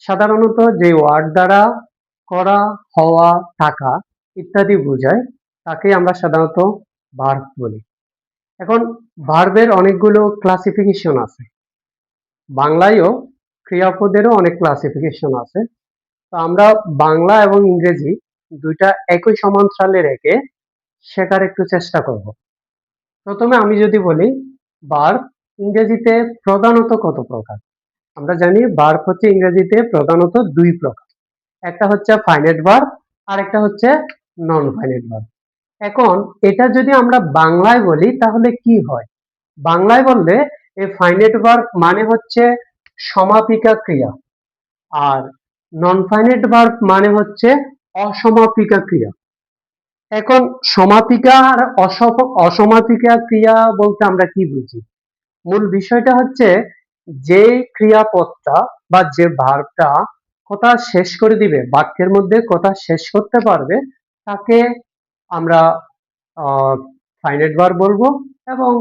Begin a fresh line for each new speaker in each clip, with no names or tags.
সাধারণত যে ওয়ার্ড দ্বারা করা, হওয়া, থাকা ইত্যাদি বোঝায় তাকে আমরা সাধারণত ভার্ব বলি। এখন ভার্বের অনেকগুলো ক্লাসিফিকেশন আছে। বাংলায়ও ক্রিয়াপদেরও অনেক ক্লাসিফিকেশন আছে। তো আমরা বাংলা এবং ইংরেজি দুইটা একই সমান্তরালে রেখে শেখার একটু চেষ্টা করব। প্রথমে আমি যদি বলি ভার্ব ইংরেজিতে প্রধানত কত প্রকার? আমরা জানি ভার্ব হচ্ছে ইংরেজিতে প্রধানত দুই প্রকার। একটা হচ্ছে ফাইনাইট ভার্ব আর একটা হচ্ছে নন ফাইনাইট ভার্ব। এখন এটা যদি আমরা বাংলায় বলি তাহলে কি হয়? বাংলায় বললে এই ফাইনাইট ভার্ব মানে হচ্ছে সমাপিকা ক্রিয়া, আর নন ফাইনাইট ভার্ব মানে হচ্ছে অসমাপিকা ক্রিয়া। এখন সমাপিকা আর অসমাপিকা ক্রিয়া বলতে আমরা কি বুঝি? মূল বিষয়টা হচ্ছে যে ক্রিয়াপদটা বা যে ভার্বটা কথা শেষ করে দিবে, বাক্যের মধ্যে কথা শেষ করতে পারবে, তাকে আমরা ফাইনাইট ভার্ব বলবো এবং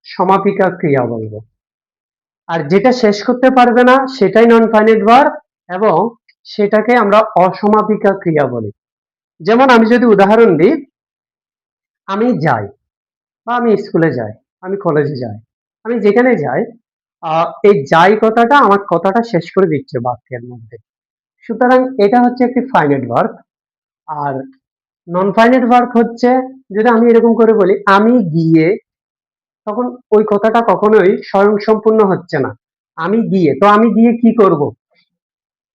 সমাপিকা ক্রিয়া বলবো। আর যেটা শেষ করতে পারবে না সেটাই নন ফাইনাইট ভার্ব এবং সেটাকে আমরা অসমাপিকা ক্রিয়া বলি। যেমন আমি যদি উদাহরণ দিই, আমি যাই বা আমি স্কুলে যাই, আমি কলেজে যাই, আমি যেখানে যাই, এই যাই কথাটা আমার কথাটা শেষ করে দিচ্ছে বাক্যের মধ্যে। সুতরাং এটা হচ্ছে একটি ফাইনাইট ভার্ব। আর নন ফাইনাইট ভার্ব হচ্ছে, যদি আমি এরকম করে বলি আমি গিয়ে, তখন ওই কথাটা কখনোই স্বয়ংসম্পূর্ণ হচ্ছে না। আমি গিয়ে, তো আমি গিয়ে কি করব?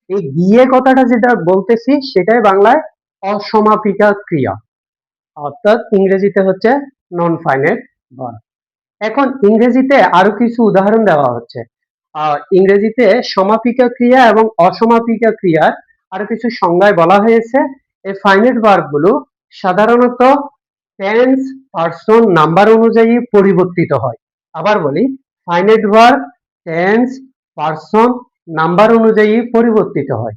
এই গিয়ে কথাটা যেটা বলতেছি সেটাই বাংলায় অসমাপিকা ক্রিয়া, অর্থাৎ ইংরেজিতে হচ্ছে নন ফাইনাইট ভার্ব। এখন ইংরেজিতে আরো কিছু উদাহরণ দেওয়া হচ্ছে। ইংরেজিতে সমাপিকা ক্রিয়া এবং অসমাপিকা ক্রিয়ার আরো কিছু সংজ্ঞায় বলা হয়েছে। এই ফাইনাইট ভার্ব গুলো সাধারণত টেন্স, পার্সন, নাম্বার অনুযায়ী পরিবর্তিত হয়। আবার বলি, finite verb tense, person, number অনুযায়ী পরিবর্তিত হয়,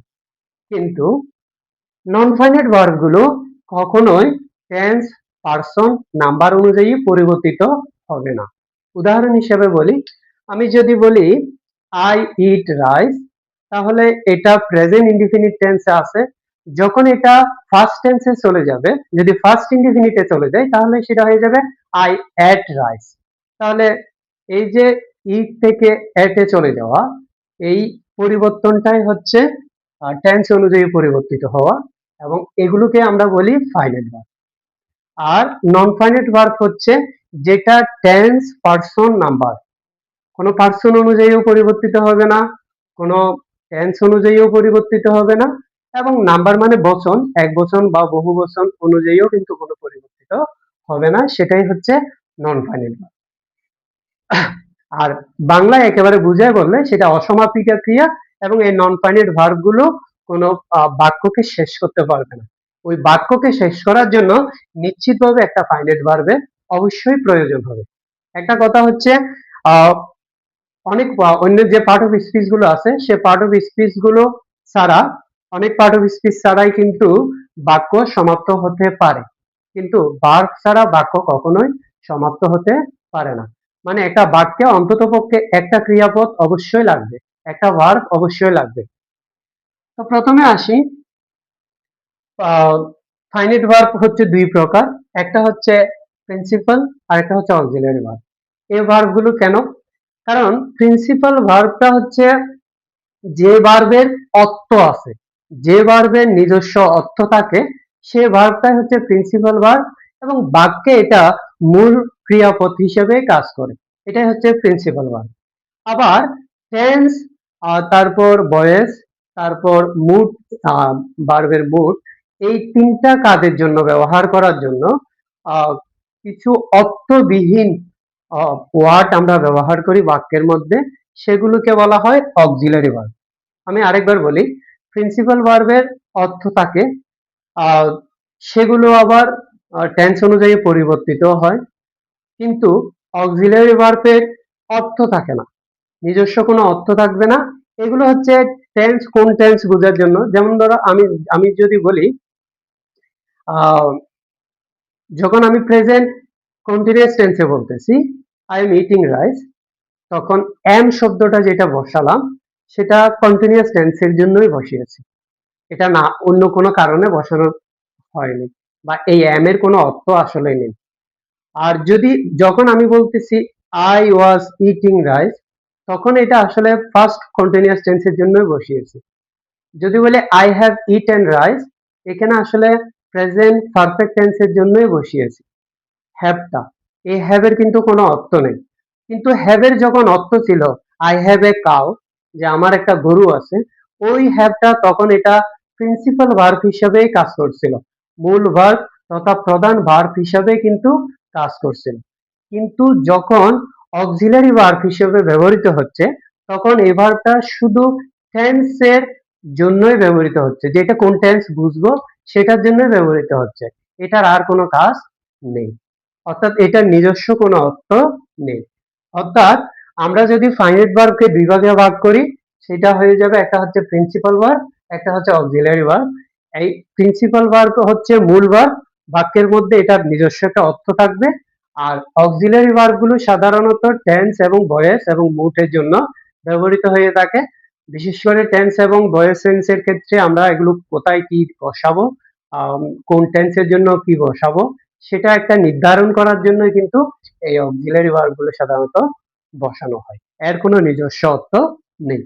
কিন্তু নন ফাইনাইট ভার্ব গুলো কখনোই টেন্স, পার্সন, নাম্বার অনুযায়ী পরিবর্তিত হবে না। উদাহরণ হিসেবে বলি, আমি যদি বলি আই ইট রাইস, তাহলে এটা প্রেজেন্ট ইনডিফিনিট টেন্সে আছে। যখন এটা ফার্স্ট টেন্সে চলে যাবে, যদি ফার্স্ট ইনডিফিনিটে চলে যায় তাহলে সেটা হয়ে যাবে আই এট রাইস। তাহলে এই যে ইট থেকে এটে চলে যাওয়া, এই পরিবর্তনটাই হচ্ছে টেন্স অনুযায়ী পরিবর্তিত হওয়া, এবং এগুলোকে আমরা বলি ফাইনাইট ভার্ব। আর নন ফাইনাইট ভার্ব হচ্ছে যেটা টেন্স, পার্সন, নাম্বার, কোনো পার্সন অনুযায়ীও পরিবর্তিত হবে না, কোনো টেন্স অনুযায়ীও পরিবর্তিত হবে না, এবং নাম্বার মানে বচন, এক বচন বা বহু বচন অনুযায়ীও কিন্তু কোনো পরিবর্তিত হবে না। সেটাই হচ্ছে নন ফাইনাইট ভার্ব। আর বাংলায় একেবারে বুঝায় বললে সেটা অসমাপিকা ক্রিয়া, এবং এই নন ফাইনাইট ভার্ব গুলো কোনো বাক্যকে শেষ করতে পারবে না। ওই বাক্যকে শেষ করার জন্য নিশ্চিতভাবে একটা ফাইনাইট ভার্বের অবশ্যই প্রয়োজন হবে। একটা কথা হচ্ছে, অনেক অন্য যে পার্ট অফ স্পিচ গুলো আছে সে পার্ট অফ স্পিচ গুলো ছাড়া, অনেক পার্ট অফ স্পিচ ছাড়াই কিন্তু বাক্য সমাপ্ত হতে পারে, কিন্তু ভার্ব ছাড়া বাক্য কখনোই সমাপ্ত হতে পারে না। মানে একটা বাক্যে অন্ততপক্ষে একটা ক্রিয়াপদ অবশ্যই লাগবে, একটা ভার্ব অবশ্যই লাগবে। তো প্রথমে আসি, ফাইনাইট ভার্ব হচ্ছে দুই প্রকার, একটা হচ্ছে প্রিন্সিপাল আর একটা হচ্ছে অক্সিলারি ভার্ব। এই ভার্ব গুলো কেন? কারণ প্রিন্সিপাল ভার্বটা হচ্ছে যে ভার্বের অর্থ আছে, যে ভার্বের নিজস্ব অর্থ থাকে, সে ভার্বটাই হচ্ছে প্রিন্সিপাল ভার্ব, এবং বাক্যে এটা মূল ক্রিয়াপদ হিসেবে কাজ করে, এটাই হচ্ছে প্রিন্সিপাল ভার্ব। আবার টেন্স, তারপর ভয়েস, তারপর মুড, ভার্বের মুড, এই তিনটা কাজের জন্য ব্যবহার করার জন্য কিছু অর্থবিহীন ওয়ার্ড আমরা ব্যবহার করি বাক্যের মধ্যে, সেগুলোকে বলা হয় অক্সিলারি ভার্ব। আমি আরেকবার বলি, প্রিন্সিপাল ভার্বের অর্থ থাকে, আহ, সেগুলো আবার টেন্স অনুযায়ী পরিবর্তিত হয়, কিন্তু অক্সিলারি ভার্বের অর্থ থাকে না, নিজস্ব কোনো অর্থ থাকবে না। এগুলো হচ্ছে টেন্স, কোন টেন্স বোঝার জন্য। যেমন ধরো আমি আমি যদি বলি, যখন আমি প্রেজেন্ট কন্টিনিউয়াস টেন্সে বলতেছি আই এম ইটিং রাইস, তখন এম শব্দটা যেটা বসালাম সেটা কন্টিনিউয়াস টেন্সের জন্যই বসিয়েছি, এটা না অন্য কোনো কারণে বসানো হয়নি, বা এই এম এর কোনো অর্থ আসলে নেই। আর যদি যখন আমি বলতেছি আই ওয়াজ ইটিং রাইস, তখন এটা আসলে ফার্স্ট কন্টিনিউয়াস টেন্সের জন্যই বসিয়েছি। যদি বলে আই হ্যাভ ইটেন রাইস, এখানে আসলে প্রেজেন্ট পারফেক্ট টেন্সের জন্যই বসিয়েছি হ্যাভটা। এই হ্যাভের কিন্তু কোনো অর্থ নেই, কিন্তু হ্যাভের যখন অর্থ ছিল আই হ্যাভ এ কাউ, যে আমার একটা গরু আছে, ওই হ্যাভটা তখন এটা প্রিন্সিপাল ভার্ব হিসেবেই কাজ করছিল, মূল ভার্ব তথা প্রধান ভার্ব হিসেবে কিন্তু কাজ করছিল। কিন্তু যখন অক্সিলারি ভার্ব হিসেবে ব্যবহৃত হচ্ছে, তখন এই ভার্বটা শুধু টেন্সের জন্যই ব্যবহৃত হচ্ছে, যেটা কোন টেন্স বুঝবো সেটার জন্যই ব্যবহৃত হচ্ছে, এটার আর কোনো কাজ নেই, অর্থাৎ এটার নিজস্ব কোনো অর্থ নেই। অর্থাৎ আমরা যদি ফাইনাইট ভার্বকে দুই ভাগে ভাগ করি, সেটা হয়ে যাবে একটা হচ্ছে প্রিন্সিপাল ভার্ব, একটা হচ্ছে অক্সিলারি ভার্ব। এই প্রিন্সিপাল ভার্ব হচ্ছে মূল ভার্ব, বাক্যের মধ্যে এটার নিজস্ব একটা অর্থ থাকবে। আর অক্সিলারি ভার্ব গুলো সাধারণত টেন্স এবং ভয়েস এবং মুডের জন্য ব্যবহৃত হয়ে থাকে। বিশেষ করে টেন্স এবং ভয়েস টেন্সের ক্ষেত্রে আমরা এগুলো কোথায় কি বসাবো, কোন টেন্সের জন্য কি বসাবো, সেটা একটা নির্ধারণ করার জন্য কিন্তু এই অক্সিলারি ভার্ব গুলো সাধারণত বসানো হয়, এর কোনো নিজস্ব অর্থ নেই।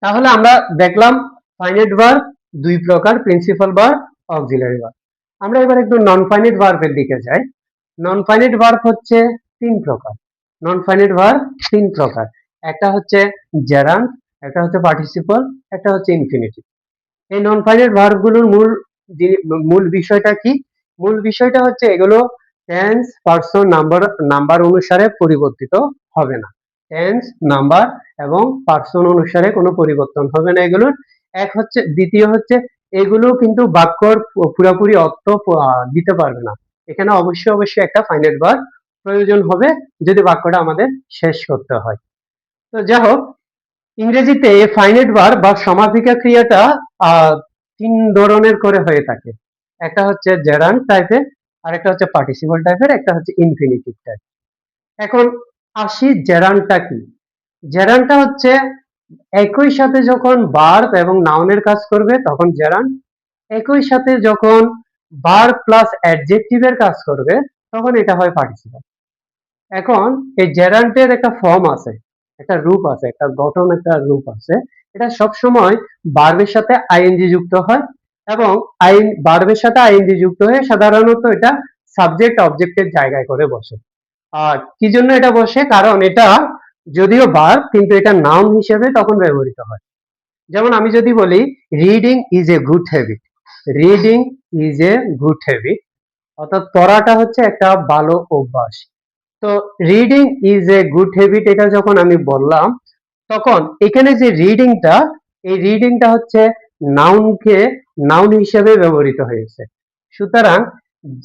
তাহলে আমরা দেখলাম ফাইনাইট ভার্ব দুই প্রকার, প্রিন্সিপাল ভার্ব, অক্সিলারি ভার্ব। আমরা এবার একটু নন ফাইনাইট ভার্বের দিকে যাই। নন ফাইনাইট ভার্ব হচ্ছে তিন প্রকার। নন ফাইনাইট ভার্ব তিন প্রকার, একটা হচ্ছে জেরান্ট, একটা হচ্ছে পার্টিসিপল, একটা হচ্ছে ইনফিনিটিভ। এই নন ফাইনাইট ভার্ব গুলোর মূল বিষয়টা কি? মূল বিষয়টা হচ্ছে এগুলো টেন্স, পার্সন, নাম্বার অনুসারে পরিবর্তিত হবে না। টেন্স, নাম্বার এবং পার্সন অনুসারে কোনো পরিবর্তন হবে না এগুলোর। এক হচ্ছে, দ্বিতীয় হচ্ছে এগুলো কিন্তু বাক্যর পুরোপুরি অর্থ দিতে পারবে না। এখানে অবশ্যই একটা ফাইনাইট ভার্ব প্রয়োজন হবে যদি বাক্যটা আমাদের শেষ করতে হয়। তো যাই হোক, ইংরেজিতে ফাইনাইট ভার্ব বা সমাপিকা ক্রিয়াটা আহ, তিন ধরনের করে হয়ে থাকে। একটা হচ্ছে জেরান্ড টাইপের, আর একটা হচ্ছে পার্টিসিপল টাইপের, একটা হচ্ছে ইনফিনিটিভ টাইপ। এখন আসি জেরান্ডটা কি। জেরান্ডটা হচ্ছে একই সাথে যখন ভার্ব এবং নাউনের কাজ করবে তখন জেরান্ড, একই সাথে যখন ভার্ব প্লাস অ্যাডজেক্টিভের কাজ করবে তখন এটা হয় পার্টিসিপল। এখন এই জেরান্টের একটা ফর্ম আছে, একটা রূপ আছে, একটা গঠন, একটা রূপ আছে। এটা সবসময় ভার্বের সাথে আইএনজি যুক্ত হয়, এবং ভার্বের সাথে আইএনজি যুক্ত হয়ে সাধারণত এটা সাবজেক্ট অবজেক্টের জায়গায় করে বসে। আর কি জন্য এটা বসে, কারণ এটা যদিও ভার্ব কিন্তু এটা নাউন হিসেবে তখন ব্যবহৃত হয়। যেমন আমি যদি বলি reading is a good habit, reading is a good habit, অর্থাৎ পড়াটা হচ্ছে একটা ভালো অভ্যাস। তো reading is a good habit এটা যখন আমি বললাম, তখন এখানে যে রিডিংটা, এই রিডিংটা হচ্ছে নাউনকে নাউন হিসেবে ব্যবহৃত হয়েছে। সুতরাং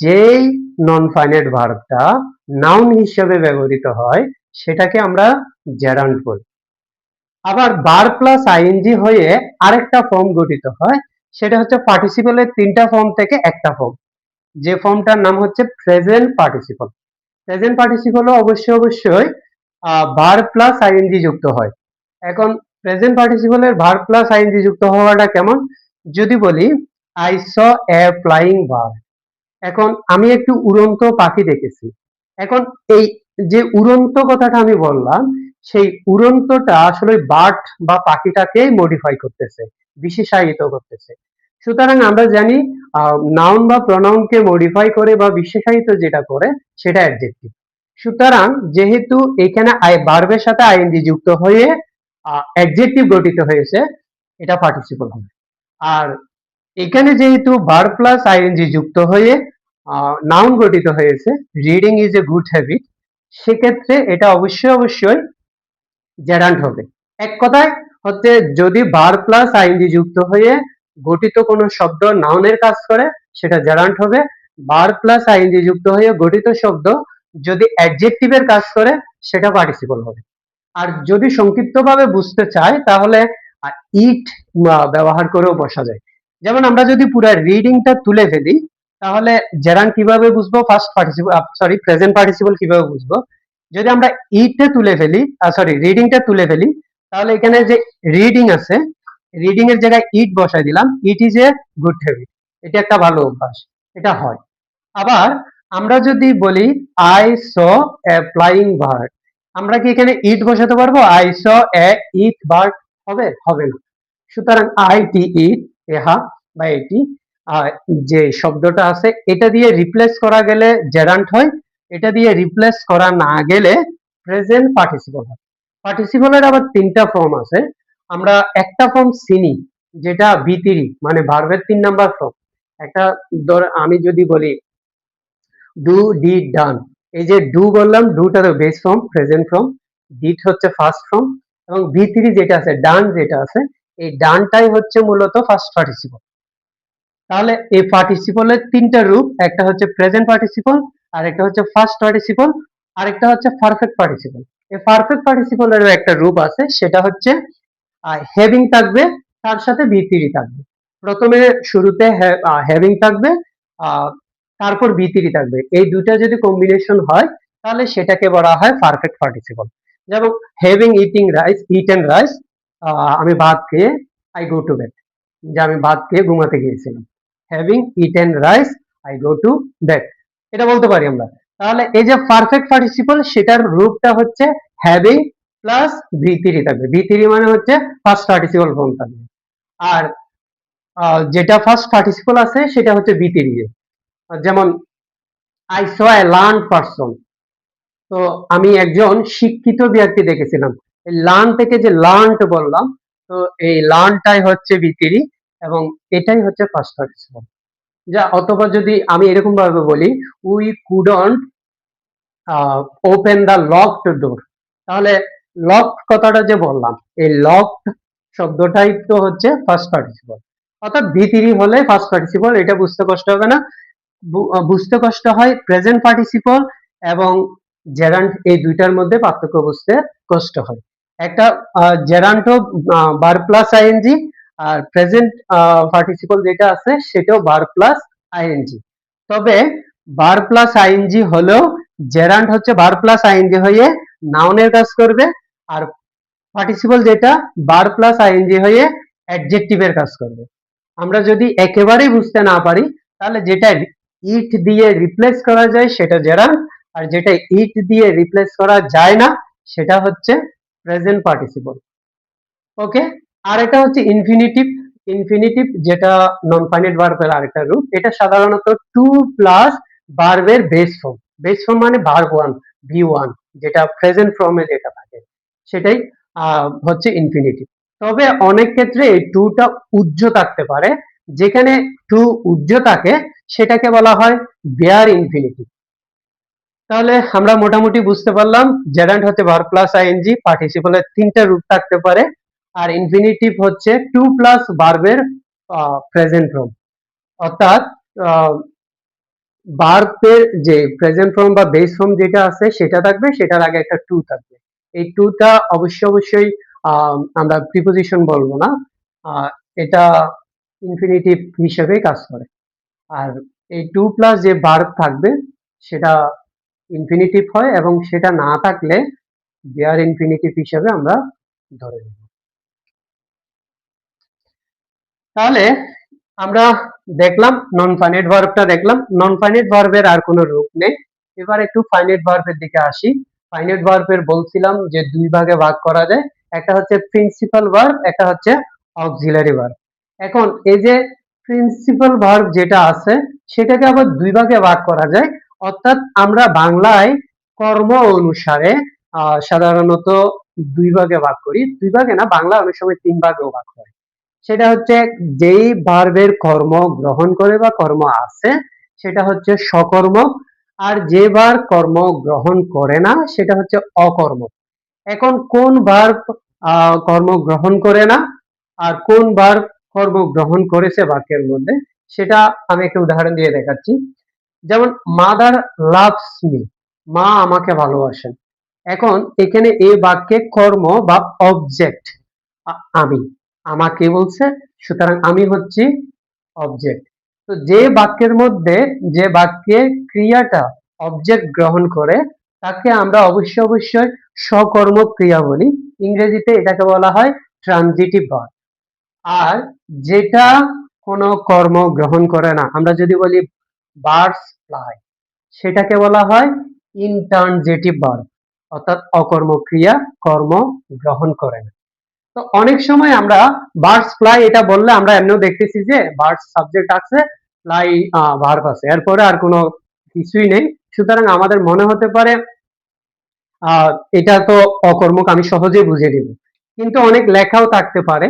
যেই নন ফাইনাইট ভার্বটা নাউন হিসেবে ব্যবহৃত হয় সেটাকে আমরা জেরান্ড বলি। আবার ভার্ব প্লাস আইএনজি হয়ে আরেকটা ফর্ম গঠিত হয়, সেটা হচ্ছে পার্টিসিপলের তিনটা ফর্ম থেকে একটা ফর্ম, যে ফর্মটার নাম হচ্ছে প্রেজেন্ট পার্টিসিপল। প্রেজেন্ট পার্টিসিপলও অবশ্যই ভার্ব প্লাস আইএনজি যুক্ত হয়। এখন প্রেজেন্ট পার্টিসিপলের ভার্ব প্লাস আইএনজি যুক্ত হওয়াটা কেমন, যদি বলি I saw A flying bird, এখন আমি একটু উড়ন্ত পাখি দেখেছি। এখন এই যে উড়ন্ত কথাটা আমি বললাম, সেই উড়ন্তটা আসলে বার্ড বা পাখিটাকেই মডিফাই করতেছে, বিশেষায়িত করতেছে। সুতরাং আমরা জানি নাউন বা প্রনাউনকে মডিফাই করে বা বিশেষায়িত যেটা করে সেটা অ্যাডজেক্টিভ। সুতরাং যেহেতু এখানে ভার্বের সাথে আইএনজি যুক্ত হয়ে অ্যাডজেক্টিভ গঠিত হয়েছে, এটা পার্টিসিপল হবে। আর এখানে যেহেতু ভার্ব প্লাস আইএনজি যুক্ত হয়ে নাউন গঠিত হয়েছে, reading is a good habit, সেক্ষেত্রে এটা অবশ্যই জেরান্ট হবে। এক কথায় হচ্ছে যদি ভার্ব প্লাস আইএনজি যুক্ত হয়ে গঠিত কোনো শব্দ নাউনের কাজ করে সেটা জেরান্ট হবে। ভার্ব প্লাস আইএনজি যুক্ত হয়ে গঠিত শব্দ যদি অ্যাডজেক্টিভের কাজ করে সেটা পার্টিসিপল হবে। আর যদি সংক্ষিপ্তভাবে বুঝতে চাই তাহলে ইট ব্যবহার করেও বসা যায়। যেমন আমরা যদি পুরো রিডিংটা তুলে ফেলি তাহলে জেরান্ট কিভাবে বুঝবো, ফার্স্ট পার্টিসিপল প্রেজেন্ট পার্টিসিপল কিভাবে বুঝবো, যদি আমরা ইটে তুলে ফেলি, রিডিংটা তুলে ফেলি, তাহলে এখানে যে রিডিং আছে, রিডিং এর জায়গায় ইট বসাই দিলাম, it is a good habit, এটা একটা ভালো অভ্যাস, এটা হয়। আবার আমরা যদি বলি I saw A flying bird, আমরা কি এখানে ইট বসাতে পারবো? I saw A it bird হবে? হবে না। সুতরাং আই টি ইট, এহা বা এটি, আহ, যে শব্দটা আছে এটা দিয়ে রিপ্লেস করা গেলে জেরান্ট হয়, এটা দিয়ে রিপ্লেস করা না গেলে প্রেজেন্ট পার্টিসিপল হয়। পার্টিসিপলের আবার তিনটা ফর্ম আছে। আমরা একটা ফর্ম চিনি, যেটা ভিতরি, মানে ভার্বের 3 নাম্বার ফর্ম। একটা আমি যদি বলি ডু, ডিড, ডান, এই যে ডু বললাম, ডুটার base form present form, did হচ্ছে ফার্স্ট ফর্ম, এবং ভি3 যেটা আছে, ডান যেটা আছে, এই ডানটাই হচ্ছে মূলত ফার্স্ট পার্টিসিপল। তাহলে এই পার্টিসিপলের তিনটা রূপ, একটা হচ্ছে প্রেজেন্ট পার্টিসিপল, আর একটা হচ্ছে ফার্স্ট পার্টিসিপল, আরেকটা হচ্ছে পারফেক্ট পার্টিসিপল। এই পারফেক্ট পার্টিসিপলের একটা রূপ আছে, সেটা হচ্ছে হ্যাভিং থাকবে, তার সাথে ভি3 থাকবে। প্রথমে শুরুতে হ্যাভিং থাকবে, আহ, তারপর ভি3 থাকবে, এই দুটা যদি কম্বিনেশন হয় তাহলে সেটাকে বলা হয় পারফেক্ট পার্টিসিপল। যেমন having eating rice, eaten rice, আমি ভাত খেয়ে, আই গো টু বেড, যে আমি ভাত খেয়ে ঘুমাতে গিয়েছিলাম। Having eaten rice, I go to bed, এটা বলতে পারি আমরা। তাহলে এই যে পারফেক্ট পার্টিসিপল, সেটার রূপটা হচ্ছে হ্যাভিং প্লাস ভি3 থাকবে, ভি3 মানে হচ্ছে ফার্স্ট পার্টিসিপল ফর্ম থাকবে। আর যেটা ফার্স্ট পার্টিসিপল আছে সেটা হচ্ছে ভি3। যেমন I saw A learn person, তো আমি একজন শিক্ষিত ব্যক্তি দেখেছিলাম, লার্ন থেকে যে লার্নড বললাম, তো এই লার্নটাই হচ্ছে ভি3, এবং এটাই হচ্ছে ফার্স্ট পার্টিসিপল। যা অথবা যদি আমি এরকম ভাবে বলি, we couldn't open the locked door, তাহলে লকড কথাটা যে বললাম, এই লকড শব্দটাই তো হচ্ছে ফার্স্ট পার্টিসিপল। অর্থাৎ ভি3 হলে ফার্স্ট পার্টিসিপল, এটা বুঝতে কষ্ট হবে না। বুঝতে কষ্ট হয় প্রেজেন্ট পার্টিসিপল এবং জেরান্ট, এই দুইটার মধ্যে পার্থক্য বুঝতে কষ্ট হয়। একটা জেরান্ট বার প্লাস আইএনজি, আর প্রেজেন্ট পার্টিসিপল যেটা আছে সেটাও বার প্লাস আইএনজি। তবে বার প্লাস আইএনজি হলেও জেরান্ট হচ্ছে বার প্লাস আইএনজি হয়ে নাউনের কাজ করবে, আর পার্টিসিপল যেটা বার প্লাস আইএনজি হয়ে অ্যাডজেক্টিভের কাজ করবে। আমরা যদি একেবারেই বুঝতে না পারি, তাহলে যেটা ইট দিয়ে রিপ্লেস করা যায় সেটা জেরান্ট, আর যেটা ইট দিয়ে রিপ্লেস করা যায় না সেটা হচ্ছে প্রেজেন্ট পার্টিসিপল। ওকে। আর এটা হচ্ছে ইনফিনিটিভ, ইনফিনিটিভ যেটা নন ফাইনাইট ভার্বের আরেকটা রূপ। এটা সাধারণত টু প্লাস ভার্বের বেস ফর্ম, বেস ফর্ম মানে ভার্ব 1, ভি1, যেটা প্রেজেন্ট ফর্মে যেটা থাকে সেটাই হচ্ছে ইনফিনিটিভ। তবে অনেক ক্ষেত্রে এই টুটা উজ্জ থাকতে পারে, যেখানে টু উজ্জ থাকে সেটাকে বলা হয় বেয়ার ইনফিনিটিভ। তাহলে আমরা মোটামুটি বুঝতে পারলাম জেরান্ট হচ্ছে ভার্ব প্লাস আইএনজি, পার্টিসিপলের তিনটা রূপ থাকতে পারে, আর ইনফিনিটিভ হচ্ছে টু প্লাস ভার্বের প্রেজেন্ট ফর্ম। অর্থাৎ ভার্বের যে প্রেজেন্ট ফর্ম বা বেস ফর্ম যেটা আছে সেটা থাকবে, সেটার আগে একটা টু থাকবে। এই টুটা অবশ্যই আমরা প্রিপোজিশন বলবো না, এটা ইনফিনিটিভ হিসেবে কাজ করে। আর এই টু প্লাস যে ভার্ব থাকবে সেটা ইনফিনিটিভ হয়, এবং সেটা না থাকলে দেয়ার ইনফিনিটিভ হিসেবে আমরা ধরে নেব। তাহলে আমরা দেখলাম নন ফাইনাইট ভার্বটা দেখলাম, নন ফাইনাইট ভার্বের আর কোনো রূপ নেই। এবার একটু ফাইনাইট ভার্বের দিকে আসি। ফাইনাইট ভার্বের বলছিলাম যে দুই ভাগে ভাগ করা যায়, একটা হচ্ছে প্রিন্সিপাল ভার্ব, একটা হচ্ছে অক্সিলারি ভার্ব। এখন এই যে প্রিন্সিপাল ভার্ব যেটা আছে সেটাকে আবার দুই ভাগে ভাগ করা যায়। অর্থাৎ আমরা বাংলায় কর্ম অনুসারে সাধারণত দুই ভাগে ভাগ করি, দুই ভাগে না, বাংলা অনেক সময় 3 ভাগেও ভাগ হয়। সেটা হচ্ছে যেই ভার্বের কর্ম গ্রহণ করে বা কর্ম আছে সেটা হচ্ছে সকর্মক, আর যে ভার্ব কর্ম গ্রহণ করে না সেটা হচ্ছে অকর্মক। এখন কোন ভার্ব কর্ম গ্রহণ করে না আর কোন ভার্ব কর্ম গ্রহণ করেছে বাক্যের মধ্যে, সেটা আমি একটা উদাহরণ দিয়ে দেখাচ্ছি। যেমন মাদার লাভস মি, মা আমাকে ভালোবাসেন। এখন এখানে এই বাক্যে কর্ম বা অবজেক্ট আমি, আমাকে বলছে, সুতরাং আমি হচ্ছি অবজেক্ট। তো যে বাক্যের মধ্যে, যে বাক্যে ক্রিয়াটা অবজেক্ট গ্রহণ করে তাকে আমরা অবশ্যই সকর্মক ক্রিয়া বলি। ইংরেজিতে এটাকে বলা হয় ট্রানজিটিভ ভার্ব। আর যেটা কোনো কর্ম গ্রহণ করে না, আমরা যদি বলি বার্ডস ফ্লাই, সেটাকে বলা হয় ইনট্রানজিটিভ ভার্ব, অর্থাৎ অকর্মক্রিয়া, কর্ম গ্রহণ করে না। তো অনেক সময় আমরা বার্ডস ফ্লাই এটা বললে আমরা এমনিও দেখতেছি যে বার্ডস সাবজেক্ট আছে, ফ্লাই ভার্ব আছে, এরপরে আর কোনো কিছুই নেই। সুতরাং আমাদের মনে হতে পারে এটা তো অকর্মক, আমি সহজেই বুঝে নিব। কিন্তু অনেক লেখাও থাকতে পারে,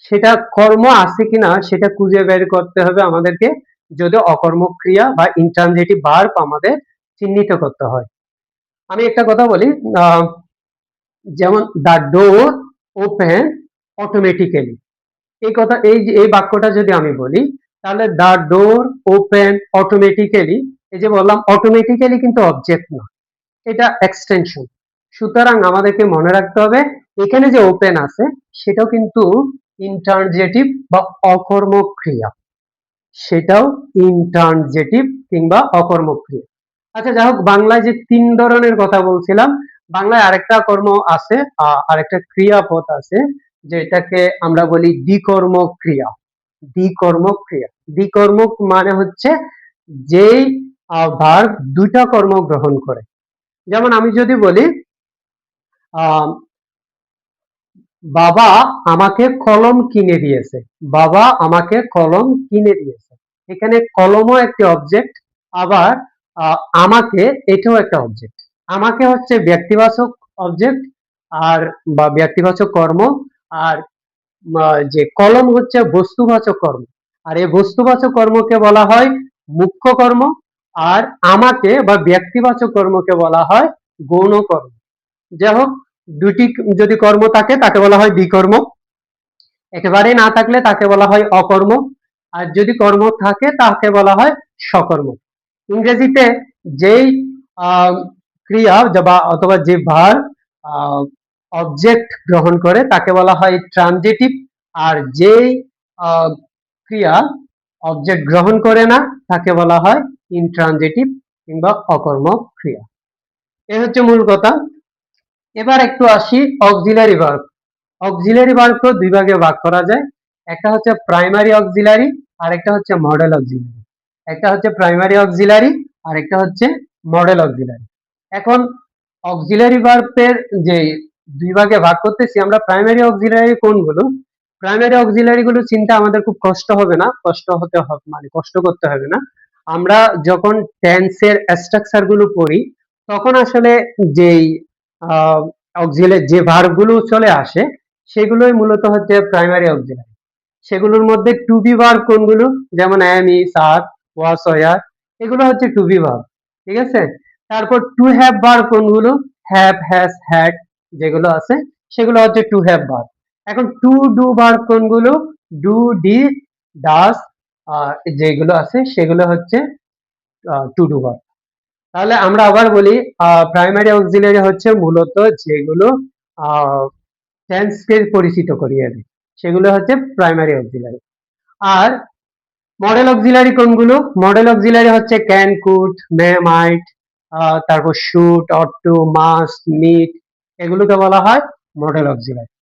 সেটা কর্ম আছে কিনা সেটা খুঁজে বের করতে হবে আমাদেরকে, যদি অকর্মক ক্রিয়া বা ইনট্রানজিটিভ ভার্ব আমাদের চিহ্নিত করতে হয়। আমি একটা কথা বলি, আহ, যেমন দ্য ডোর ওপেন অটোমেটিক্যালি, এই কথা এই বাক্যটা যদি আমি বলি, তাহলে দ্য ডোর ওপেন অটোমেটিক্যালি, এই যে বললাম অটোমেটিক্যালি কিন্তু অবজেক্ট না, এটা এক্সটেনশন। সুতরাং আমাদেরকে মনে রাখতে হবে এখানে যে ওপেন আছে সেটাও কিন্তু ইনট্রানজিটিভ বা অকর্মক ক্রিয়া, সেটাও ইনট্রানজিটিভ কিংবা অকর্মক ক্রিয়া। আচ্ছা, যাই হোক, বাংলায় যে তিন ধরনের কথা বলছিলাম, বাংলায় আরেকটা কর্ম আছে, আরেকটা ক্রিয়াপদ আছে, যেটাকে আমরা বলি দ্বিকর্মক ক্রিয়া। দ্বিকর্মক ক্রিয়া, দ্বিকর্মক মানে হচ্ছে যেই ভার্ব দুইটা কর্ম গ্রহণ করে। যেমন আমি যদি বলি আহ বাবা আমাকে কলম কিনে দিয়েছে, বাবা আমাকে কলম কিনে দিয়েছে, এখানে কলমও একটি অবজেক্ট, আবার আমাকে এটাও একটা অবজেক্ট। আমাকে হচ্ছে ব্যক্তিবাচক অবজেক্ট আর বা ব্যক্তিবাচক কর্ম, আর যে কলম হচ্ছে বস্তুবাচক কর্ম, আর এই বস্তুবাচক কর্মকে বলা হয় মুখ্য কর্ম, আর আমাকে বা ব্যক্তিবাচক কর্মকে বলা হয় গৌণ কর্ম। যাই হোক, দুটি যদি কর্ম থাকে তাকে বলা হয় দ্বিকর্ম, একেবারে না থাকলে তাকে বলা হয় অকর্ম, আর যদি কর্ম থাকে তাকে বলা হয় সকর্ম। ইংরেজিতে যেই ক্রিয়া বা অথবা যে ভার্ব অবজেক্ট গ্রহণ করে তাকে বলা হয় ট্রানজিটিভ, আর যেই ক্রিয়া অবজেক্ট গ্রহণ করে না তাকে বলা হয় ইনট্রানজিটিভ কিংবা অকর্মক ক্রিয়া। এ হচ্ছে মূল কথা। এবার একটু আসি অক্সিলারি ভার্ব। অক্সিলারি ভার্বকে দুই ভাগে ভাগ করা যায়, একটা হচ্ছে প্রাইমারি অক্সিলারি আর একটা হচ্ছে মডেল অক্সিলারি। একটা হচ্ছে প্রাইমারি অক্সিলারি আর একটা হচ্ছে মডেল অক্সিলারি। এখন অক্সিলারি ভার্বের যে দুই ভাগে ভাগ করতেছি আমরা, প্রাইমারি অক্সিলারি কোনগুলো, প্রাইমারি অক্সিলারি গুলো চিন্তা আমাদের খুব কষ্ট হবে না, মানে কষ্ট করতে হবে না। আমরা যখন টেন্সের স্ট্রাকচার গুলো পড়ি তখন আসলে যেই অক্সিলারি যে ভার্ব গুলো চলে আসে সেগুলোই মূলত হচ্ছে প্রাইমারি অক্সিলারি। সেগুলোর মধ্যে টু বি ভার্ব কোনগুলো, যেমন অ্যাম, ইজ, আর, ওয়াজ, ওয়ার, এগুলো হচ্ছে টু বি ভার্ব। ঠিক আছে, তারপর টু হ্যাভ ভার্ব কোনগুলো, হ্যাভ, হ্যাজ, হ্যাড, যেগুলো আছে সেগুলো হচ্ছে টু হ্যাভ ভার্ব। এখন টু ডু ভার্ব কোনগুলো, ডু, ডিড, ডাজ, যেগুলো আছে সেগুলো হচ্ছে টু ডু ভার্ব। তাহলে আমরা আবার বলি, প্রাইমারি অক্সিলারি হচ্ছে মূলত যেগুলো টেন্সকে পরিচিত করিয়ে দেয়, সেগুলো হচ্ছে প্রাইমারি অক্সিলারি। আর মডেল অক্সিলারি কোনগুলো, মডেল অক্সিলারি হচ্ছে ক্যান, কুড, মে, মাইট, তারপর should, ought to, must, need, এগুলোকে বলা হয় মডেল অক্সিলারি।